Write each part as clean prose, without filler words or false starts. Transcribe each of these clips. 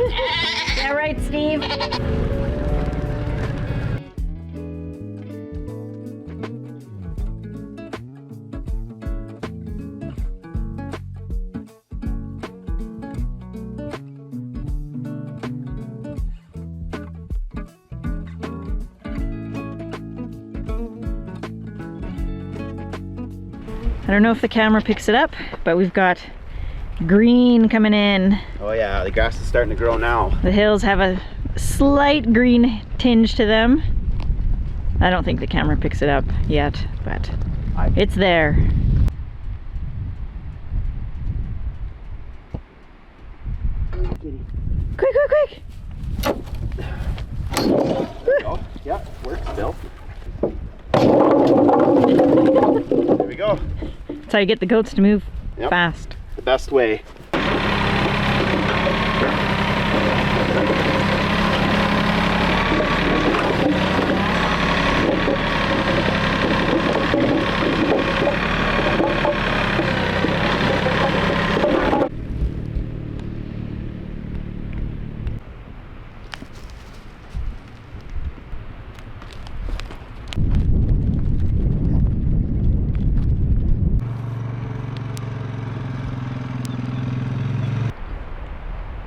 Yeah, right, Steve. I don't know if the camera picks it up, but we've got green coming in. Oh yeah, the grass is starting to grow now. The hills have a slight green tinge to them. I don't think the camera picks it up yet, but it's there. Quick, quick, quick! Oh, yeah, works still. There we go. That's how you get the goats to move fast. The best way.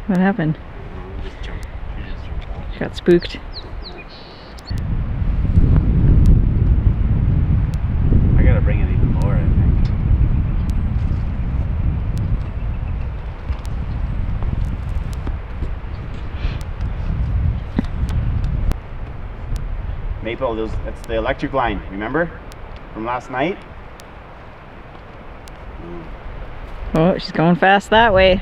What happened? She got spooked. I gotta bring it even more, I think. Maple, that's the electric line, remember? From last night? Oh, she's going fast that way.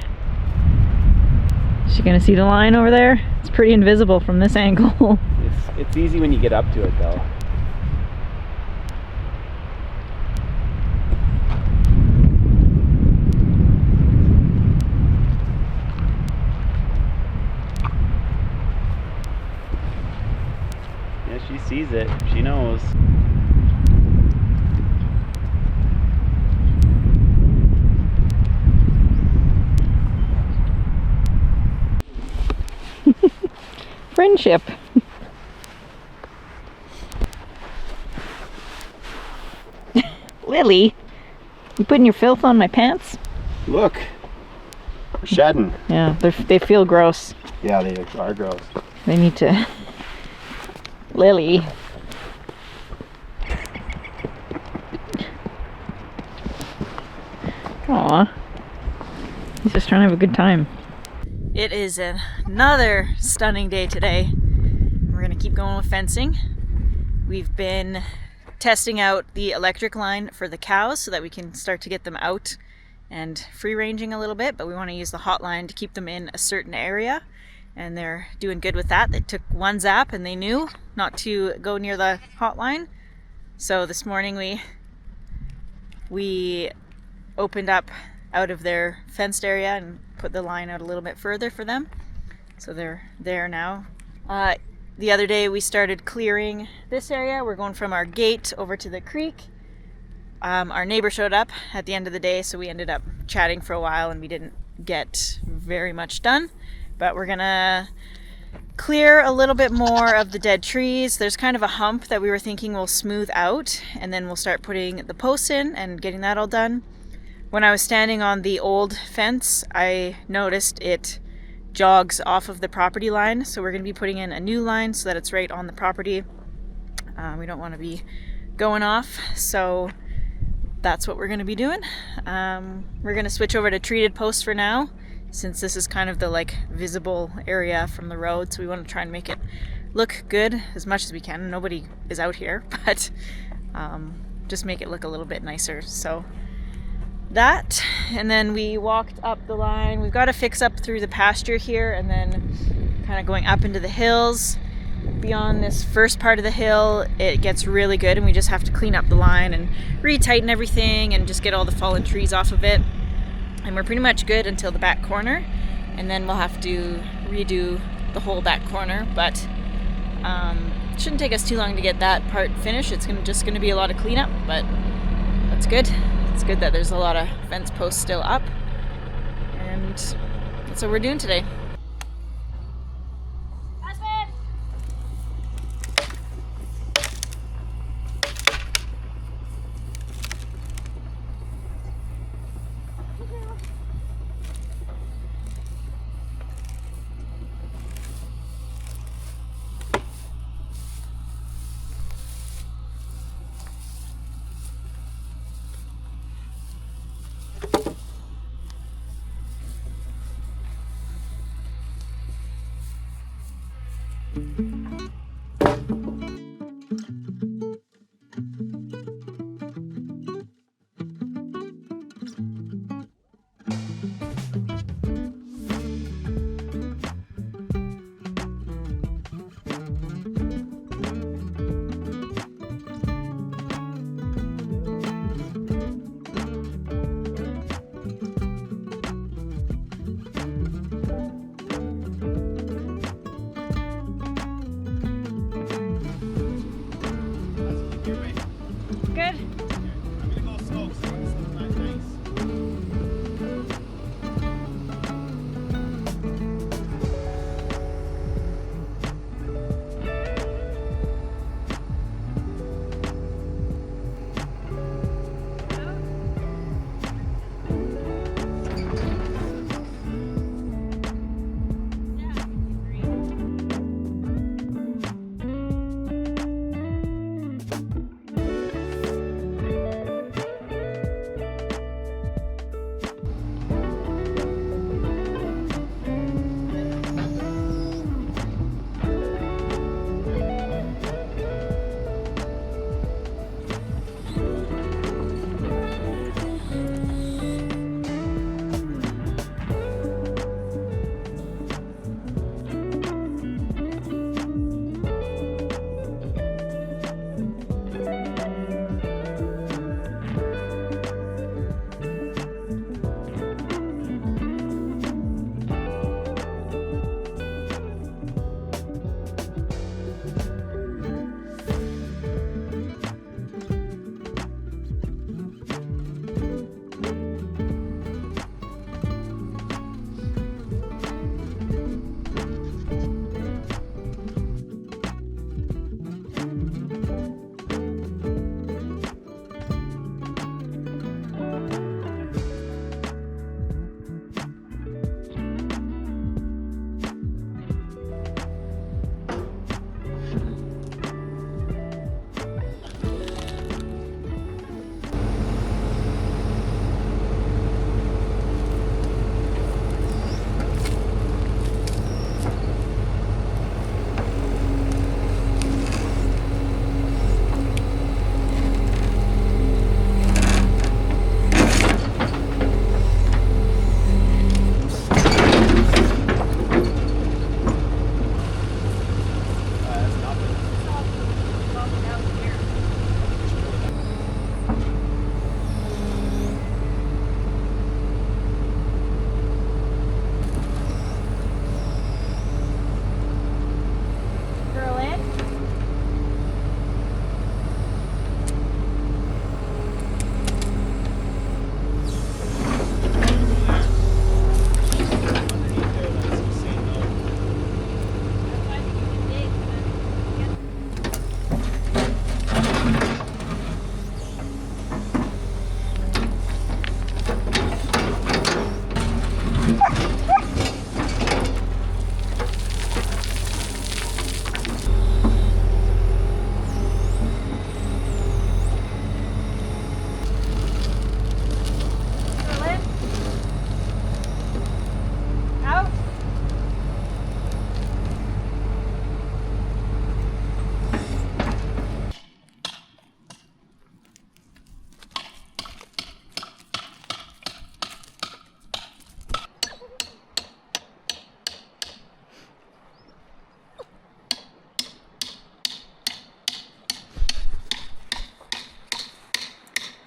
Is she gonna see the line over there? It's pretty invisible from this angle. It's easy when you get up to it though. Yeah, she sees it. She knows. Friendship. Lily, you putting your filth on my pants? Look, we're shedding. Yeah, they feel gross. Yeah, they are gross. They need to. Lily. Aw. He's just trying to have a good time. It is another stunning day today. We're gonna keep going with fencing. We've been testing out the electric line for the cows so that we can start to get them out and free ranging a little bit, but we want to use the hot line to keep them in a certain area, and they're doing good with that. They took one zap and they knew not to go near the hot line. So this morning we opened up out of their fenced area and put the line out a little bit further for them. So they're there now. The other day we started clearing this area. We're going from our gate over to the creek. Our neighbor showed up at the end of the day, so we ended up chatting for a while and we didn't get very much done. But we're gonna clear a little bit more of the dead trees. There's kind of a hump that we were thinking will smooth out, and then we'll start putting the posts in and getting that all done. When I was standing on the old fence, I noticed it jogs off of the property line, so we're going to be putting in a new line so that it's right on the property. We don't want to be going off, so that's what we're going to be doing. We're going to switch over to treated posts for now, since this is kind of the visible area from the road, so we want to try and make it look good as much as we can. Nobody is out here, but just make it look a little bit nicer. So that, and then we walked up the line. We've got to fix up through the pasture here, and then kind of going up into the hills. Beyond this first part of the hill, it gets really good, and we just have to clean up the line and retighten everything and just get all the fallen trees off of it. And we're pretty much good until the back corner, and then we'll have to redo the whole back corner, but it shouldn't take us too long to get that part finished. It's just going to be a lot of cleanup, but that's good. It's good that there's a lot of fence posts still up, and that's what we're doing today. Good. I'm gonna go slow so it's not nice.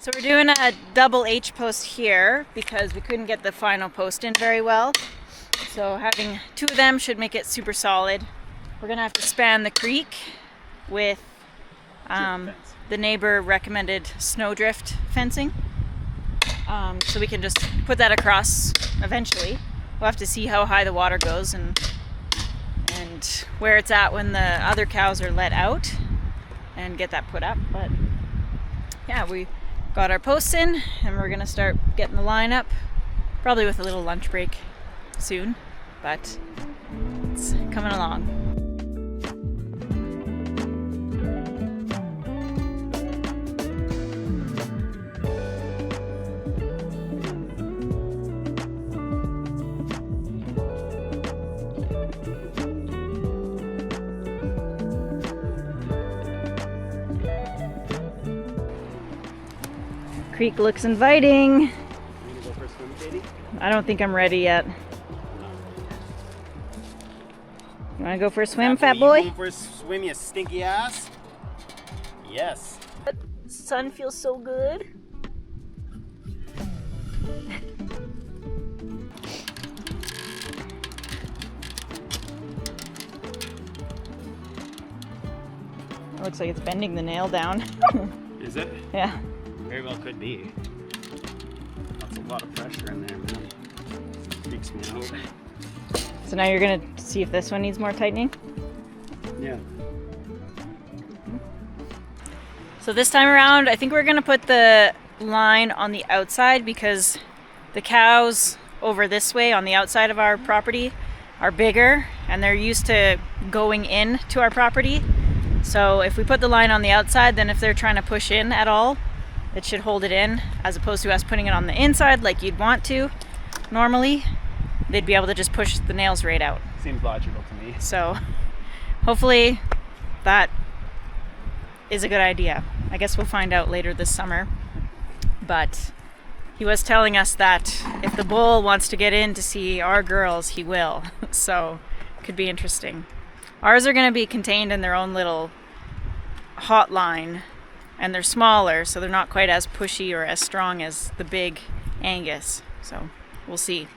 So we're doing a double H post here because we couldn't get the final post in very well. So having two of them should make it super solid. We're gonna have to span the creek with the neighbor recommended snowdrift fencing. So we can just put that across eventually. We'll have to see how high the water goes and where it's at when the other cows are let out and get that put up. But yeah, we got our posts in and we're gonna start getting the line up, probably with a little lunch break soon, but it's coming along. creek looks inviting. You gonna go for a swim, Katie? I don't think I'm ready yet. You wanna go for a swim, fat boy? You going for a swim, you stinky ass? Yes. The sun feels so good. It looks like it's bending the nail down. Is it? Yeah. Very well could be. That's a lot of pressure in there, man. Freaks me out. So now you're gonna see if this one needs more tightening? Yeah. So this time around, I think we're gonna put the line on the outside because the cows over this way on the outside of our property are bigger and they're used to going in to our property. So if we put the line on the outside, then if they're trying to push in at all, it should hold it in, as opposed to us putting it on the inside like you'd want to normally. They'd be able to just push the nails right out. Seems logical to me. So hopefully that is a good idea. I guess we'll find out later this summer. But he was telling us that if the bull wants to get in to see our girls, he will. So could be interesting. Ours are going to be contained in their own little hotline, and they're smaller, so they're not quite as pushy or as strong as the big Angus. So we'll see.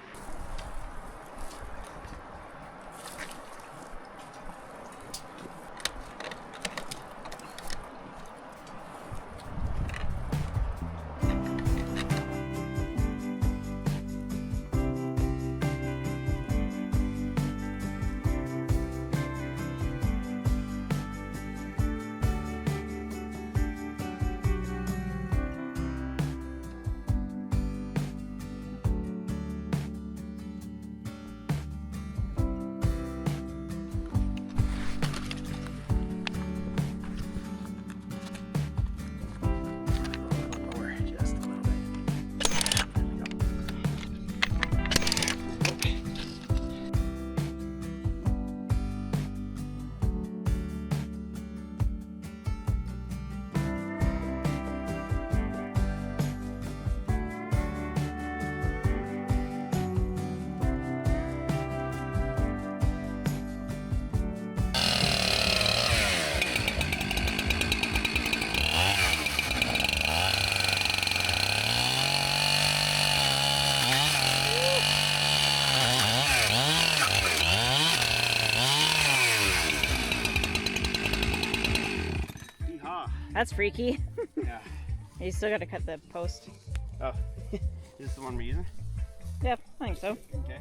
That's freaky. Yeah. You still got to cut the post. Oh, is this the one we're using? Yep, I think so. Okay.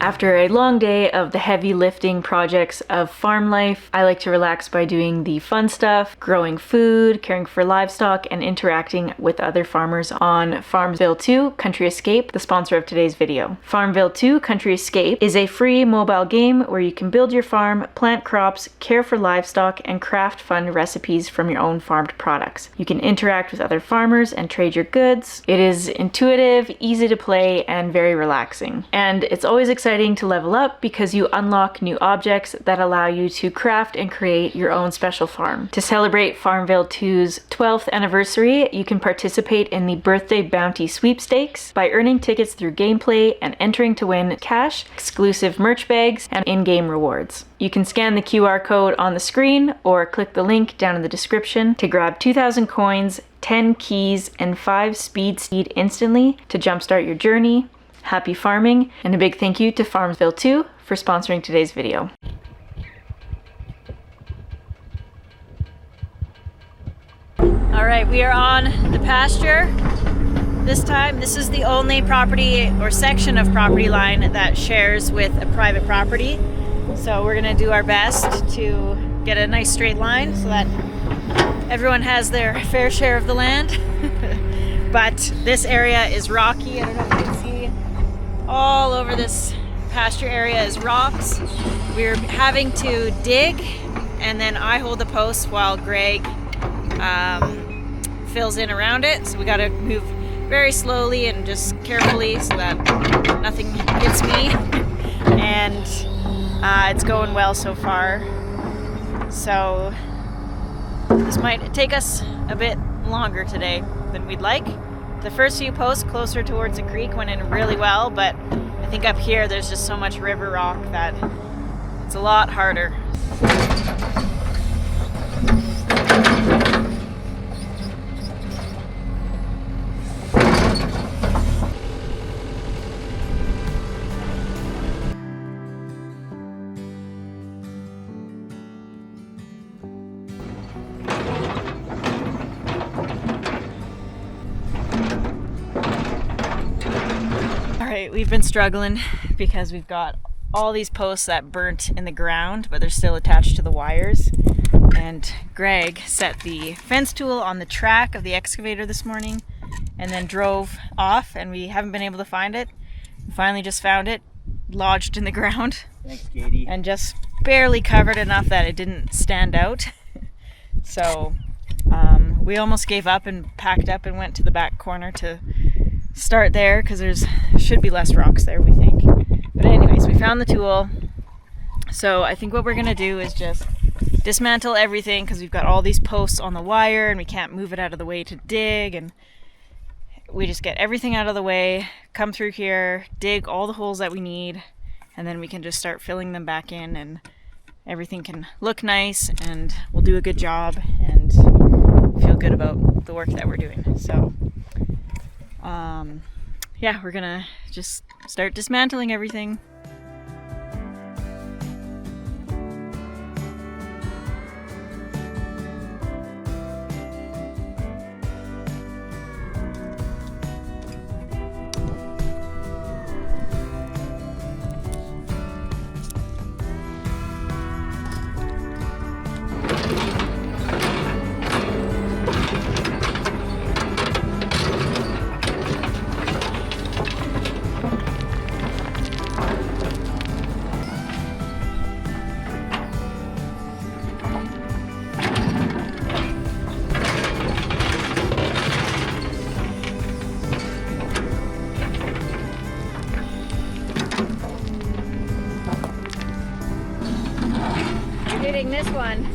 After a long day of the heavy lifting projects of farm life, I like to relax by doing the fun stuff, growing food, caring for livestock, and interacting with other farmers on Farmville 2 Country Escape, the sponsor of today's video. Farmville 2 Country Escape is a free mobile game where you can build your farm, plant crops, care for livestock, and craft fun recipes from your own farmed products. You can interact with other farmers and trade your goods. It is intuitive, easy to play, and very relaxing. And it's always exciting to level up because you unlock new objects that allow you to craft and create your own special farm. To celebrate Farmville 2's 12th anniversary, you can participate in the Birthday Bounty Sweepstakes by earning tickets through gameplay and entering to win cash, exclusive merch bags, and in-game rewards. You can scan the QR code on the screen or click the link down in the description to grab 2,000 coins, 10 keys, and 5 speed seed instantly to jumpstart your journey. Happy farming, and a big thank you to Farmville 2 for sponsoring today's video. All right, we are on the pasture. This time, this is the only property or section of property line that shares with a private property. So we're gonna do our best to get a nice straight line so that everyone has their fair share of the land. But this area is rocky. I don't know if you can see. All over this pasture area is rocks. We're having to dig, and then I hold the post while Greg fills in around it. So we got to move very slowly and just carefully so that nothing hits me. And it's going well so far. So this might take us a bit longer today than we'd like. The first few posts closer towards the creek went in really well, but I think up here there's just so much river rock that it's a lot harder. We've been struggling because we've got all these posts that burnt in the ground, but they're still attached to the wires. And Greg set the fence tool on the track of the excavator this morning and then drove off, and we haven't been able to find it. We finally just found it lodged in the ground. Thanks, Katie. And just barely covered enough that it didn't stand out. So we almost gave up and packed up and went to the back corner to start there because there's should be less rocks there, we think. But anyways, we found the tool. So I think what we're gonna do is just dismantle everything because we've got all these posts on the wire and we can't move it out of the way to dig, and we just get everything out of the way, come through here, dig all the holes that we need, and then we can just start filling them back in and everything can look nice and we'll do a good job and feel good about the work that we're doing. So yeah, we're gonna just start dismantling everything. Hitting this one.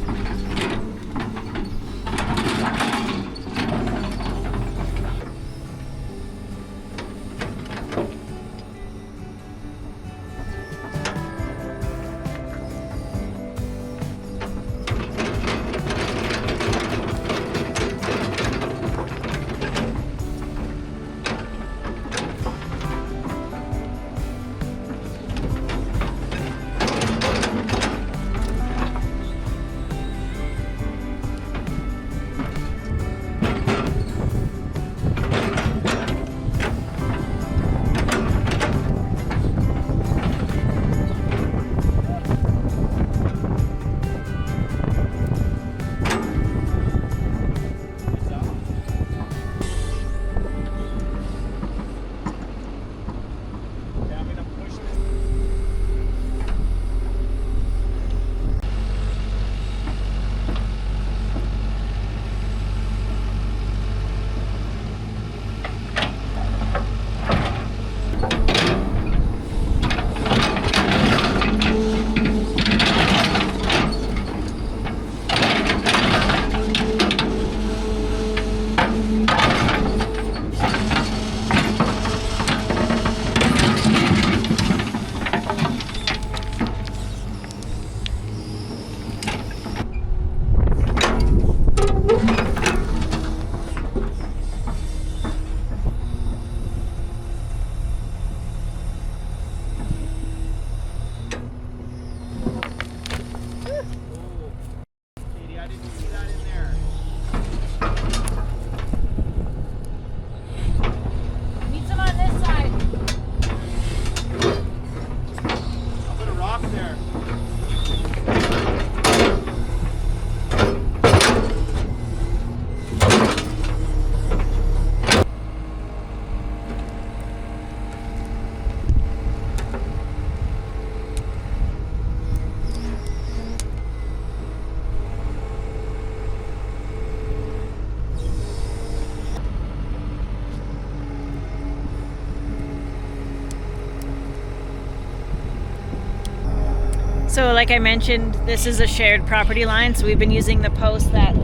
So like I mentioned, this is a shared property line, so we've been using the post that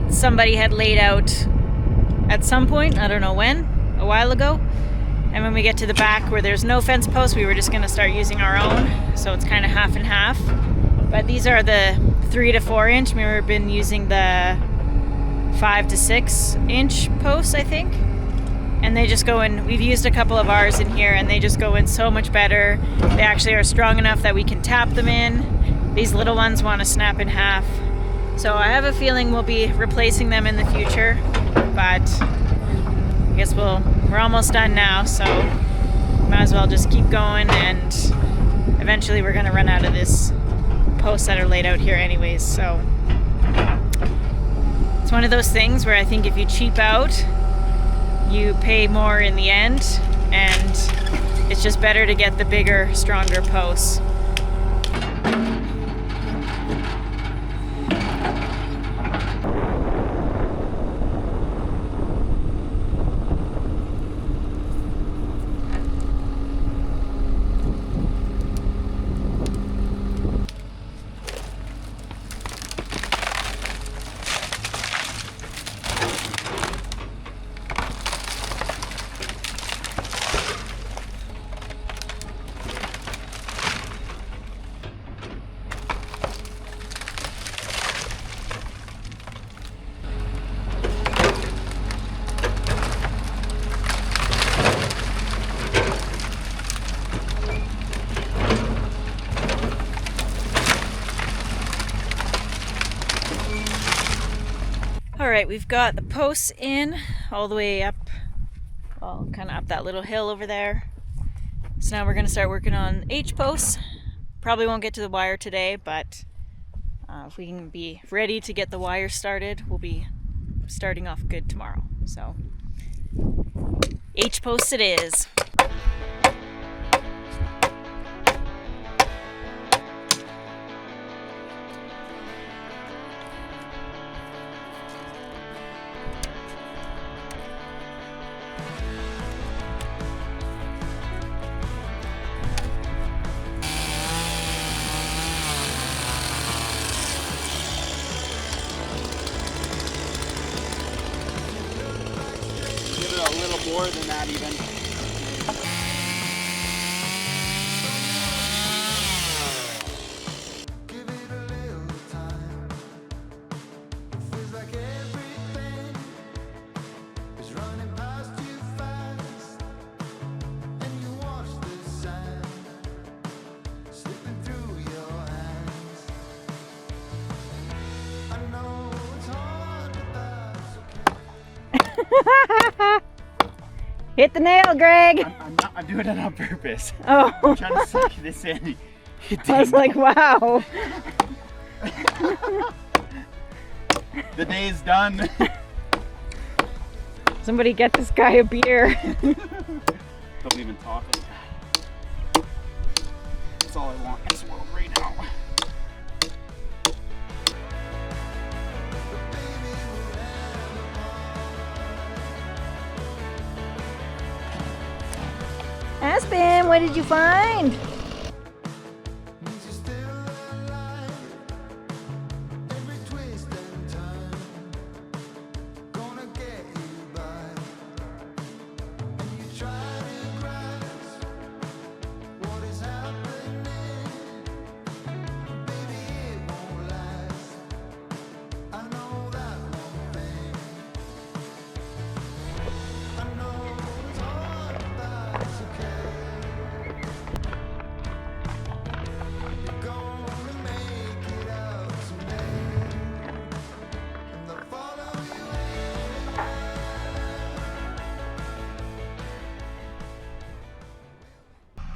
somebody had laid out at some point, I don't know when, a while ago. And when we get to the back where there's no fence post, we were just going to start using our own. So it's kind of half and half. But these are the 3 to 4 inch. We've been using the 5 to 6 inch posts, I think. And they just go in, we've used a couple of ours in here, and they just go in so much better. They actually are strong enough that we can tap them in. These little ones want to snap in half. So I have a feeling we'll be replacing them in the future, but I guess we're almost done now, so might as well just keep going, and eventually we're going to run out of this posts that are laid out here anyways. So it's one of those things where I think if you cheap out, you pay more in the end, and it's just better to get the bigger, stronger posts. Alright, we've got the posts in all the way up, well, kind of up that little hill over there. So now we're going to start working on H posts. Probably won't get to the wire today, but if we can be ready to get the wire started, we'll be starting off good tomorrow. So H posts it is. A little more than that even. Hit the nail, Greg! I'm doing it on purpose. Oh. I'm trying to suck this in. I was like, wow. The day is done. Somebody get this guy a beer. Don't even talk like that. That's all I want in this world right now. Aspen, what did you find?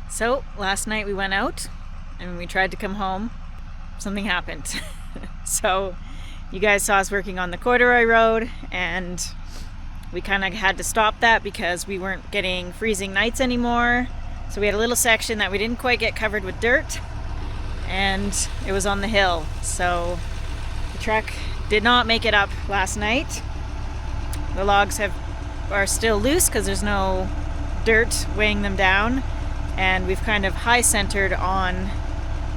So last night we went out and when we tried to come home, something happened. So you guys saw us working on the corduroy road, and we kind of had to stop that because we weren't getting freezing nights anymore. So we had a little section that we didn't quite get covered with dirt, and it was on the hill. So the truck did not make it up last night. The logs are still loose because there's no dirt weighing them down. And we've kind of high centered on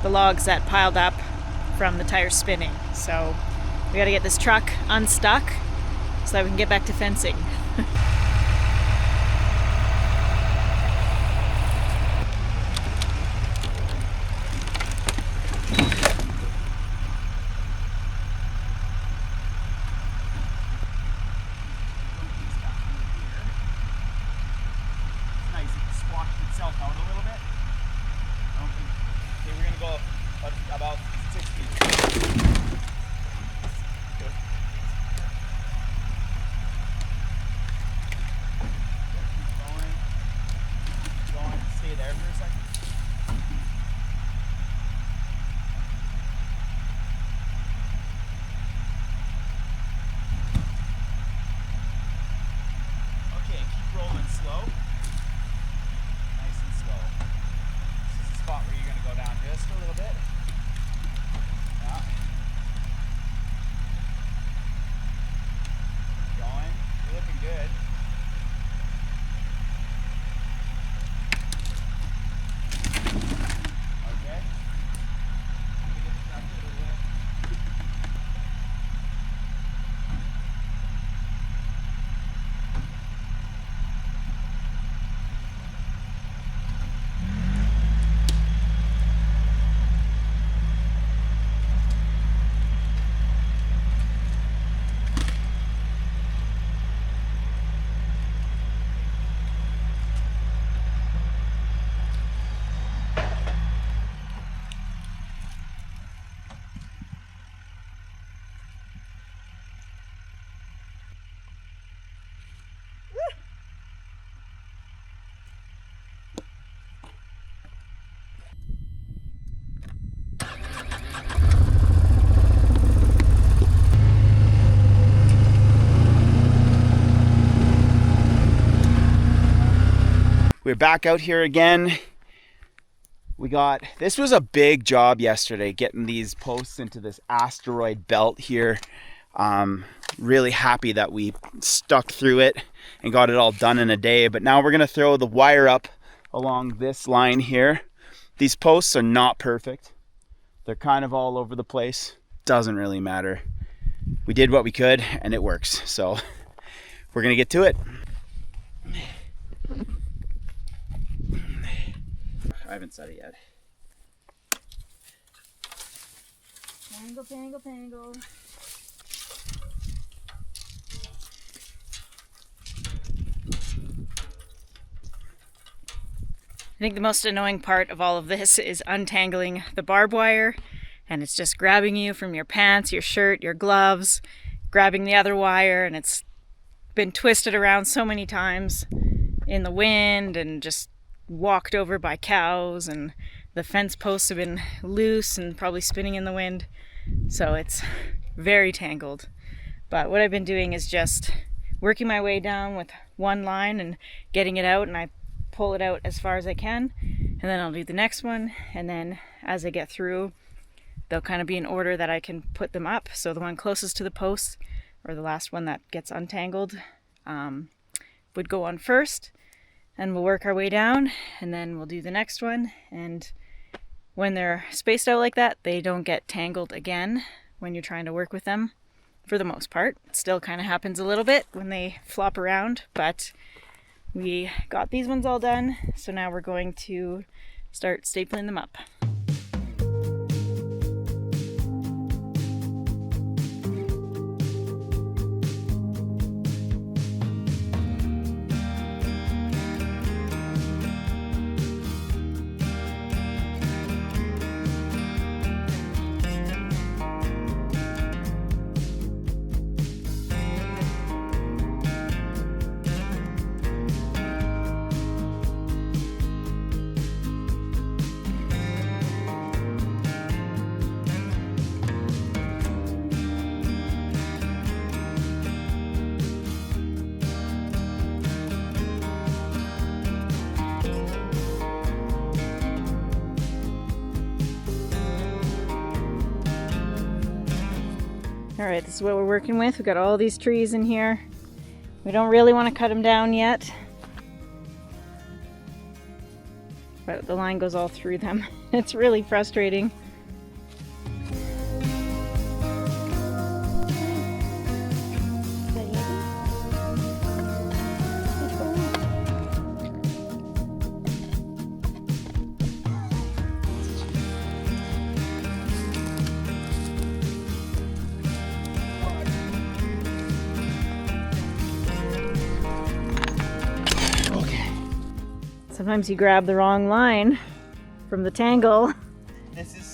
the logs that piled up from the tires spinning. So we got to get this truck unstuck so that we can get back to fencing. About 6 feet. Going. Stay there for a second. Okay, keep rolling slow. Nice and slow. This is the spot where you're going to go down just a little bit. Yeah. Going. You're looking good. Okay. I'm gonna get the truck a little bit. We're back out here again. This was a big job yesterday, getting these posts into this asteroid belt here. Really happy that we stuck through it and got it all done in a day. But now we're gonna throw the wire up along this line here. These posts are not perfect. They're kind of all over the place. Doesn't really matter. We did what we could and it works. So we're gonna get to it. I haven't set it yet. Pangle, pangle, pangle. I think the most annoying part of all of this is untangling the barbed wire, and it's just grabbing you from your pants, your shirt, your gloves, grabbing the other wire, and it's been twisted around so many times in the wind and just walked over by cows, and the fence posts have been loose and probably spinning in the wind, so it's very tangled. But what I've been doing is just working my way down with one line and getting it out, and I pull it out as far as I can, and then I'll do the next one, and then as I get through they'll kind of be in order that I can put them up. So the one closest to the post, or the last one that gets untangled, would go on first, and we'll work our way down, and then we'll do the next one. And when they're spaced out like that, they don't get tangled again when you're trying to work with them, for the most part. It still kind of happens a little bit when they flop around, but we got these ones all done, so now we're going to start stapling them up. Alright, this is what we're working with. We've got all these trees in here. We don't really want to cut them down yet. but the line goes all through them. It's really frustrating. Sometimes you grab the wrong line from the tangle. This is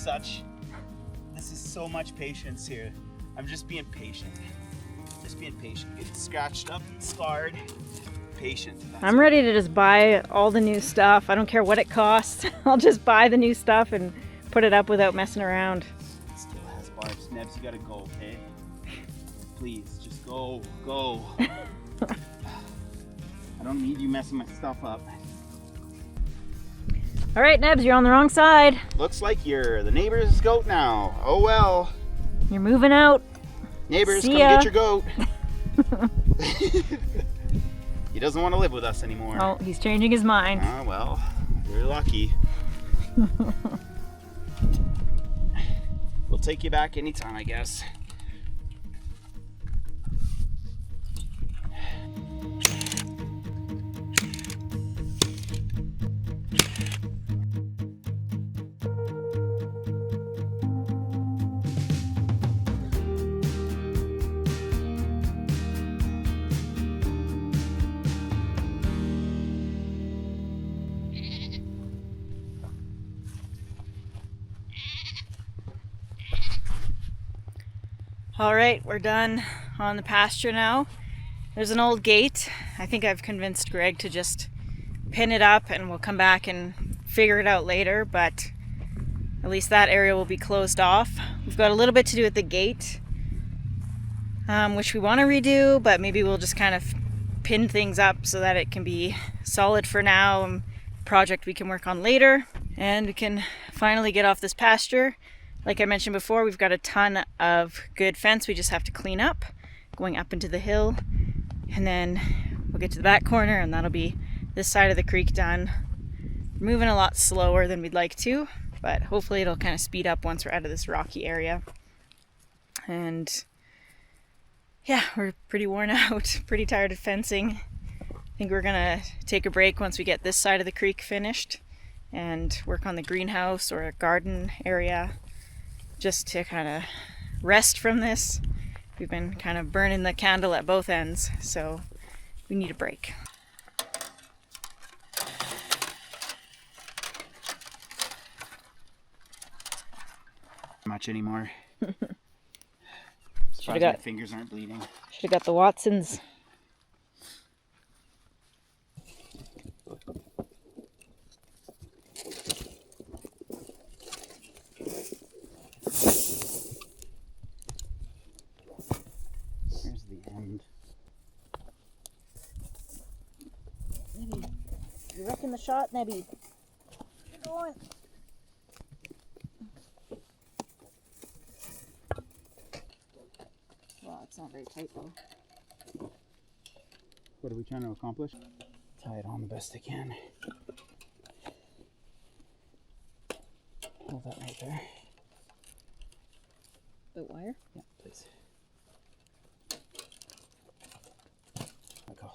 so much patience here. I'm just being patient. Just being patient. Get scratched up, scarred, patient. I'm ready to just buy all the new stuff. I don't care what it costs. I'll just buy the new stuff and put it up without messing around. It still has barbs. Nebs, you gotta go, okay? Please, just go. I don't need you messing my stuff up. All right, Nebs, you're on the wrong side. Looks like you're the neighbor's goat now. Oh well. You're moving out. Neighbors, See come ya. get your goat. He doesn't want to live with us anymore. Oh, he's changing his mind. Oh, well, you're lucky. We'll take you back anytime, I guess. All right, we're done on the pasture now. There's an old gate. I think I've convinced Greg to just pin it up and we'll come back and figure it out later, but at least that area will be closed off. We've got a little bit to do at the gate, which we want to redo, but maybe we'll just kind of pin things up so that it can be solid for now. Project we can work on later, and we can finally get off this pasture. Like I mentioned before, we've got a ton of good fence we just have to clean up going up into the hill, and then we'll get to the back corner and that'll be this side of the creek done. We're moving a lot slower than we'd like to, but hopefully it'll kind of speed up once we're out of this rocky area. And yeah, we're pretty worn out, pretty tired of fencing. I think we're gonna take a break once we get this side of the creek finished and work on the greenhouse or a garden area, just to kind of rest from this. We've been kind of burning the candle at both ends, so we need a break. Much anymore. Should've got, my fingers aren't bleeding. Should have got the Watsons. Here's the end. Nebby, you're wrecking the shot, Nebby. Keep going. Well, it's not very tight though. What are we trying to accomplish? Tie it on the best I can. Hold that right there. The wire? Yeah, please. Let go.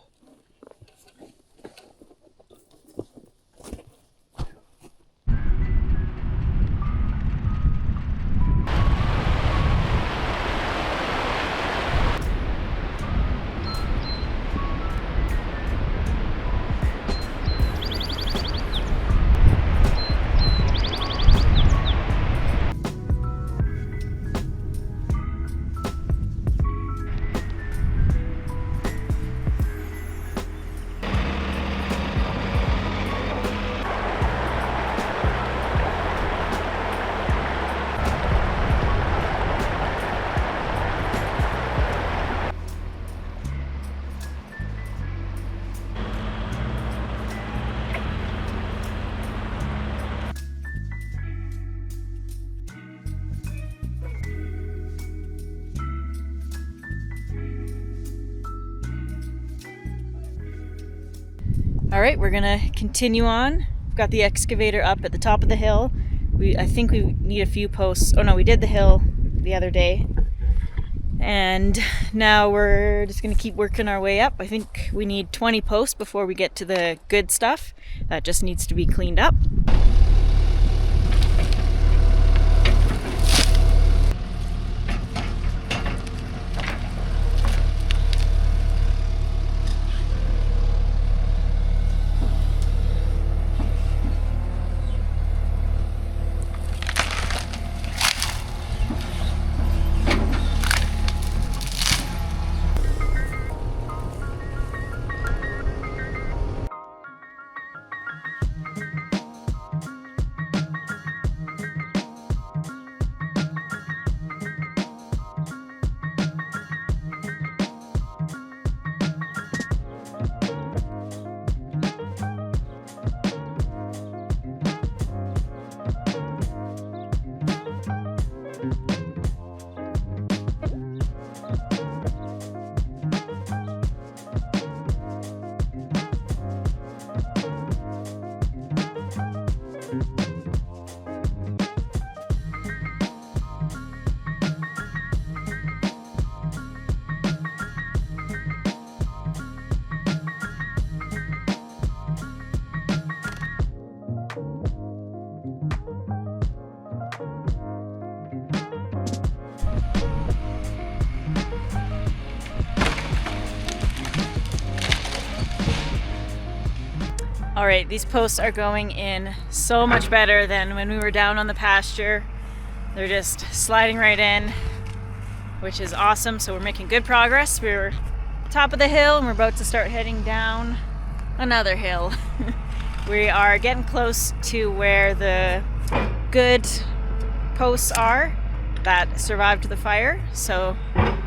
All right, we're gonna continue on. We've got the excavator up at the top of the hill. I think we need a few posts. Oh no, we did the hill the other day. And now we're just going to keep working our way up. I think we need 20 posts before we get to the good stuff. That just needs to be cleaned up. All right, these posts are going in so much better than when we were down on the pasture. They're just sliding right in, which is awesome. So we're making good progress. We're top of the hill and we're about to start heading down another hill. We are getting close to where the good posts are that survived the fire. So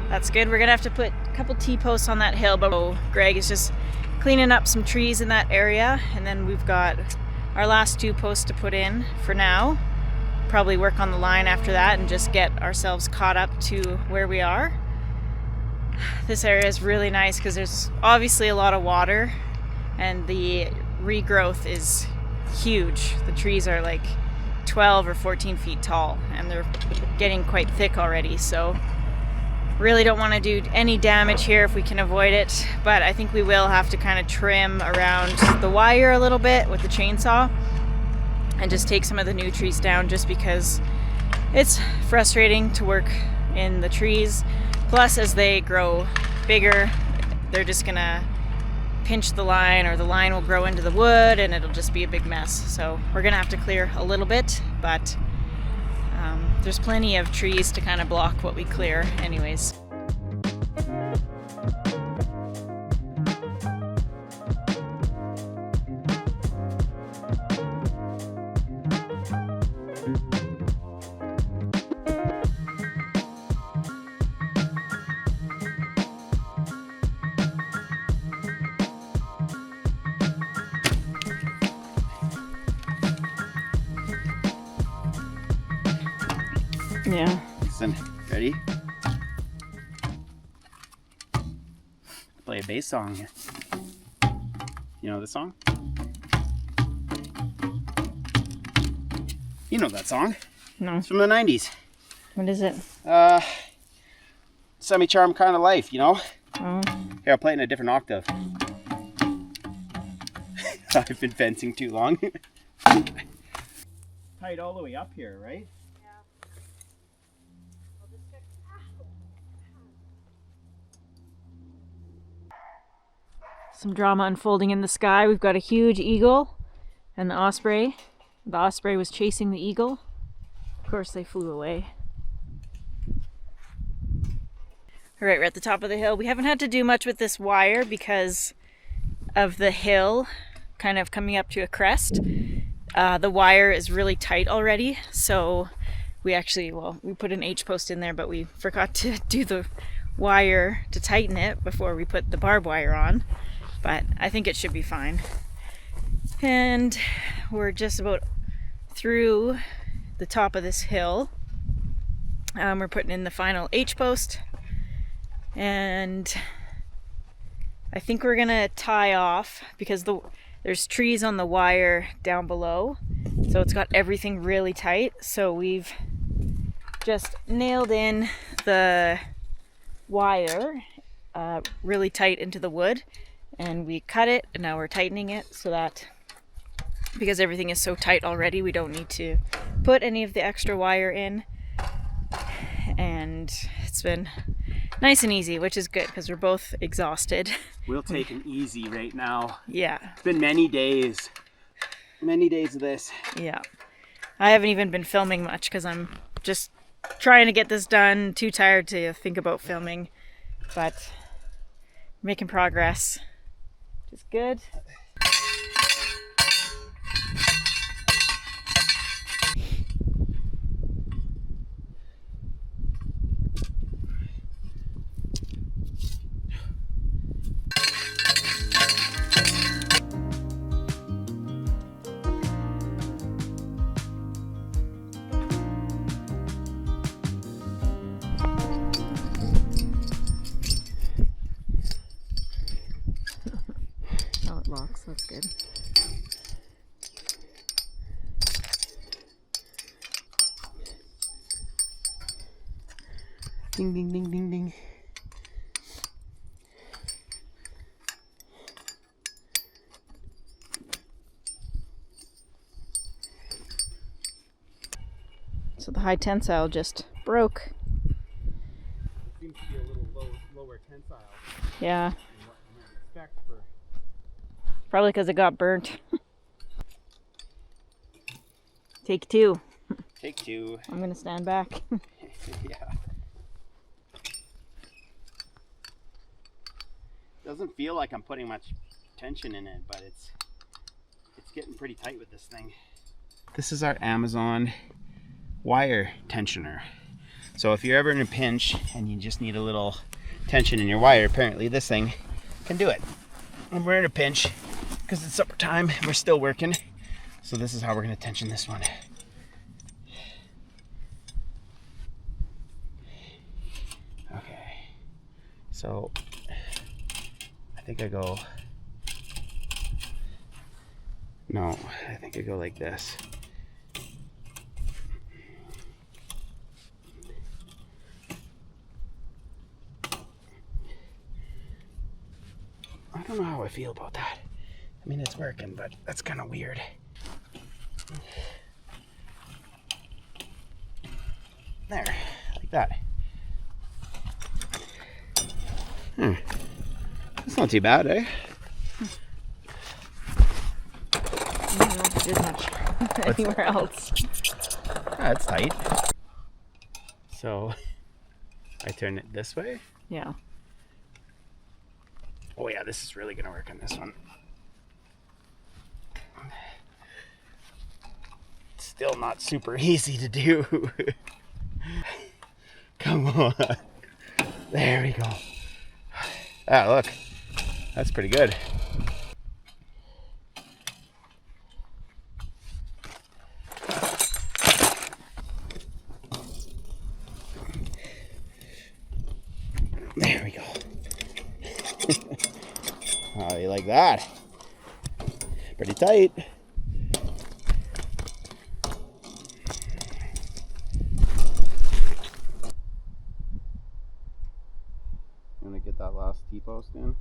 that's good. We're gonna have to put a couple T-posts on that hill, but Greg is just cleaning up some trees in that area, and then we've got our last 2 posts to put in for now. Probably work on the line after that and just get ourselves caught up to where we are. This area is really nice because there's obviously a lot of water and the regrowth is huge. The trees are like 12 or 14 feet tall and they're getting quite thick already, so really don't want to do any damage here if we can avoid it, but I think we will have to kind of trim around the wire a little bit with the chainsaw and just take some of the new trees down, just because it's frustrating to work in the trees. Plus, as they grow bigger, they're just gonna pinch the line, or the line will grow into the wood and it'll just be a big mess. So we're gonna have to clear a little bit, but there's plenty of trees to kind of block what we clear anyways. Yeah. Listen, ready? Play a bass song here. You know the song? You know that song? No. It's from the 90s. What is it? Semi-charmed kind of life, you know? Oh. Here, I'll play it in a different octave. I've been fencing too long. Tied all the way up here, right? Some drama unfolding in the sky. We've got a huge eagle and the osprey. The osprey was chasing the eagle. Of course, they flew away. All right, we're at the top of the hill. We haven't had to do much with this wire because of the hill kind of coming up to a crest. The wire is really tight already, so we actually, we put an H-post in there, but we forgot to do the wire to tighten it before we put the barbed wire on. But I think it should be fine. And we're just about through the top of this hill. We're putting in the final H-post. And I think we're gonna tie off, because there's trees on the wire down below, so it's got everything really tight. So we've just nailed in the wire really tight into the wood, and we cut it, and now we're tightening it so that, because everything is so tight already, we don't need to put any of the extra wire in. And it's been nice and easy, which is good because we're both exhausted. We'll take an easy right now. Yeah. It's been many days of this. Yeah. I haven't even been filming much because I'm just trying to get this done. Too tired to think about filming, but making progress, which is good. Locks, that's good. Ding, ding, ding, ding, ding. So the high tensile just broke. Seems to be a little lower tensile. Yeah. Than what you might expect for. Probably because it got burnt. Take two. Take two. I'm gonna stand back. Yeah. Doesn't feel like I'm putting much tension in it, but it's getting pretty tight with this thing. This is our Amazon wire tensioner. So if you're ever in a pinch and you just need a little tension in your wire, apparently this thing can do it. And we're in a pinch because it's supper time and we're still working. So this is how we're going to tension this one. Okay. So I think I go, no, I think I go like this. I don't know how I feel about that. I mean, it's working, but that's kind of weird. There, like that. That's not too bad, eh? I don't know if it did much anywhere else. That's tight. So, I turn it this way. Yeah. Oh yeah, this is really gonna work on this one. It's still not super easy to do. Come on. There we go. Ah, look. That's pretty good. There we go. Oh, you like that? Pretty tight. I'm gonna get that last T-post in.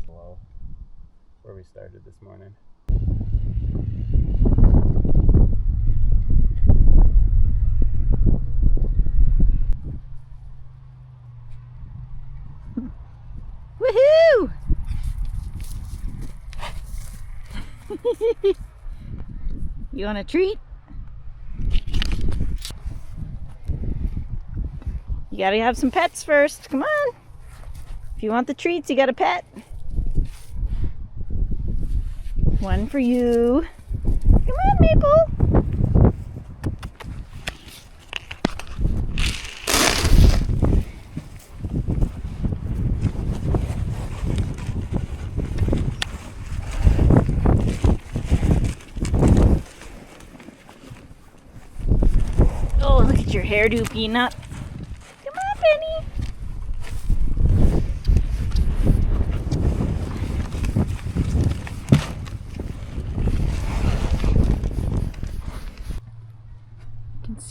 Below where we started this morning. Woohoo! You want a treat? You gotta have some pets first. Come on. If you want the treats, you got a pet. One for you. Come on, Maple. Oh, look at your hairdo, Peanut. Come on, Penny.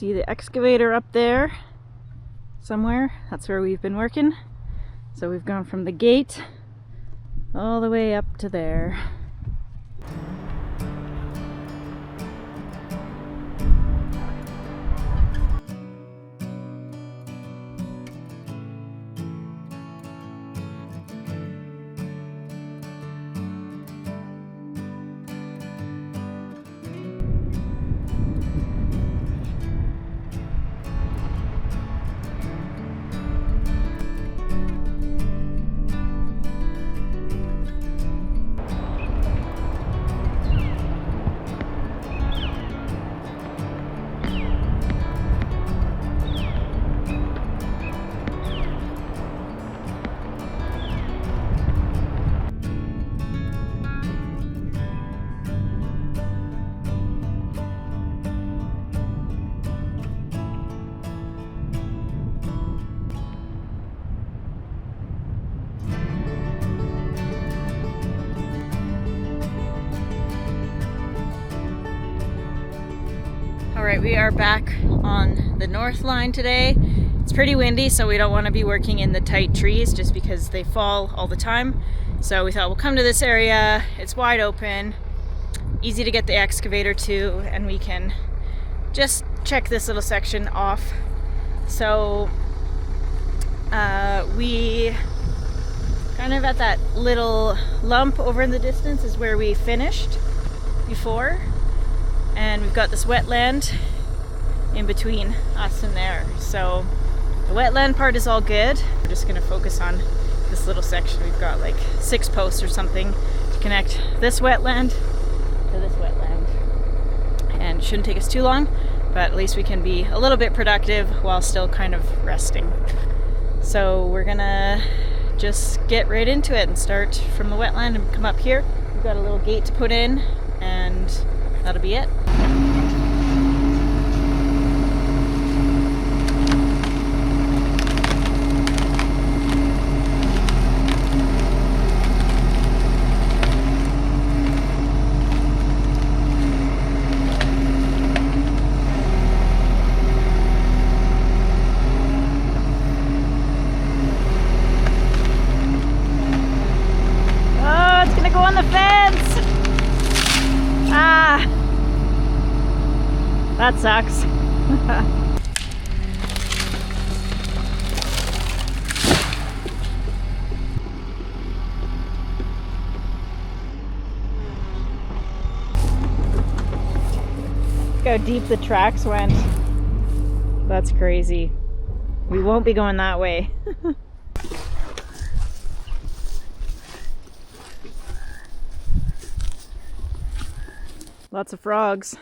See the excavator up there somewhere. That's where we've been working. So we've gone from the gate all the way up to there. Alright, we are back on the north line today. It's pretty windy, so we don't want to be working in the tight trees just because they fall all the time. So we thought we'll come to this area. It's wide open, easy to get the excavator to, and we can just check this little section off. So we kind of at that little lump over in the distance is where we finished before. And we've got this wetland in between us and there. So the wetland part is all good. We're just gonna focus on this little section. We've got like 6 posts or something to connect this wetland to this wetland. And it shouldn't take us too long, but at least we can be a little bit productive while still kind of resting. So we're gonna just get right into it and start from the wetland and come up here. We've got a little gate to put in, and that'll be it. Oh, it's gonna go on the fence! Ah! That sucks. Look how deep the tracks went. That's crazy. We won't be going that way. Lots of frogs.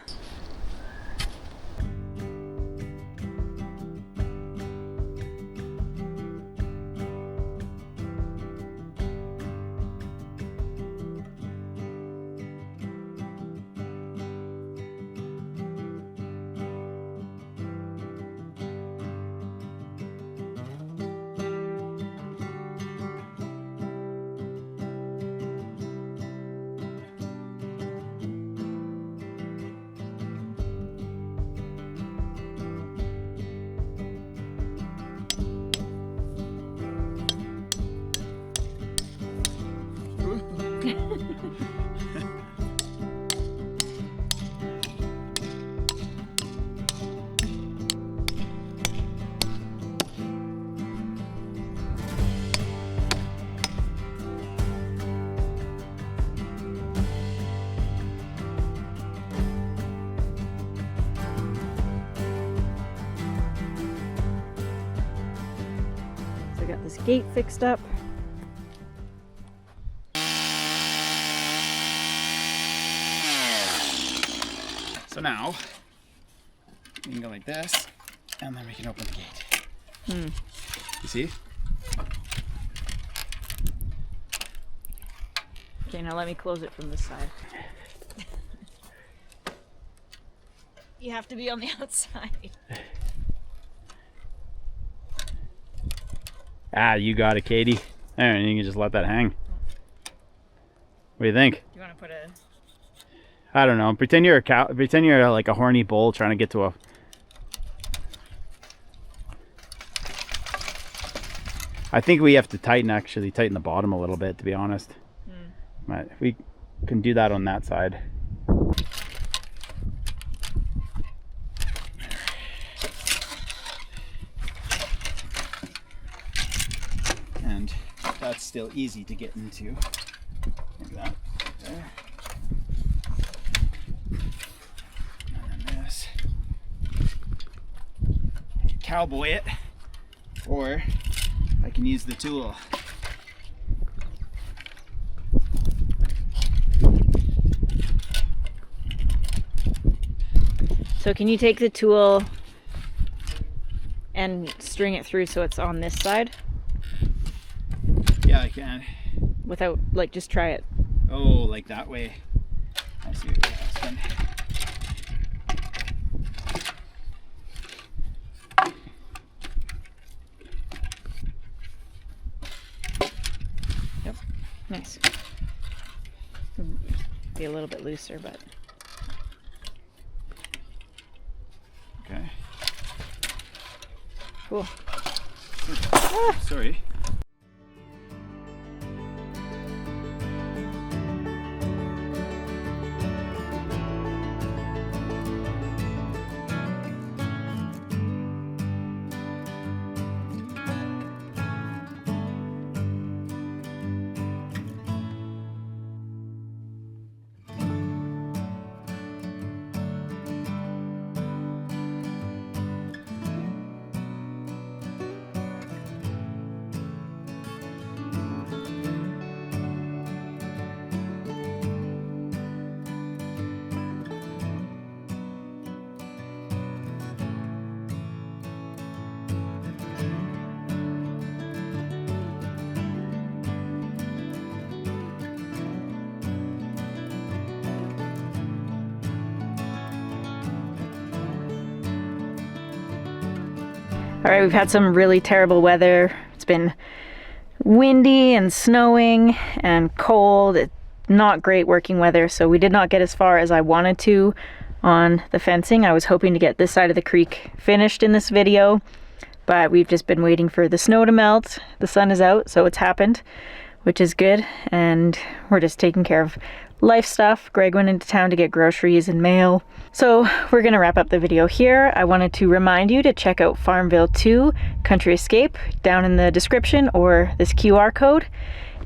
Got this gate fixed up. So now we can go like this, and then we can open the gate. You see? Okay, now let me close it from this side. You have to be on the outside. Ah, you got it, Katie. There, and you can just let that hang. What do you think? Do you want to put a... I don't know. Pretend you're a cow. Pretend you're like a horny bull trying to get to a I think we have to tighten the bottom a little bit, to be honest. But we can do that on that side. And that's still easy to get into. Like that. There. And then this. Cowboy it, or I can use the tool. So can you take the tool and string it through so it's on this side? Yeah, I can. Without, like, just try it. Oh, like that way. I see what you're asking. Yep, nice. Be a little bit looser, but. Okay. Cool. Sorry. All right, we've had some really terrible weather. It's been windy and snowing and cold. It's not great working weather, so we did not get as far as I wanted to on the fencing. I was hoping to get this side of the creek finished in this video, but we've just been waiting for the snow to melt. The sun is out, so it's happened, which is good, and we're just taking care of life stuff. Greg went into town to get groceries and mail. So we're gonna wrap up the video here. I wanted to remind you to check out Farmville 2 Country Escape down in the description, or this QR code.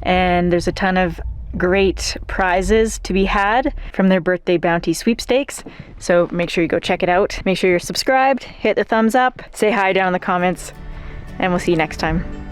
And there's a ton of great prizes to be had from their birthday bounty sweepstakes. So make sure you go check it out. Make sure you're subscribed, hit the thumbs up, say hi down in the comments, and we'll see you next time.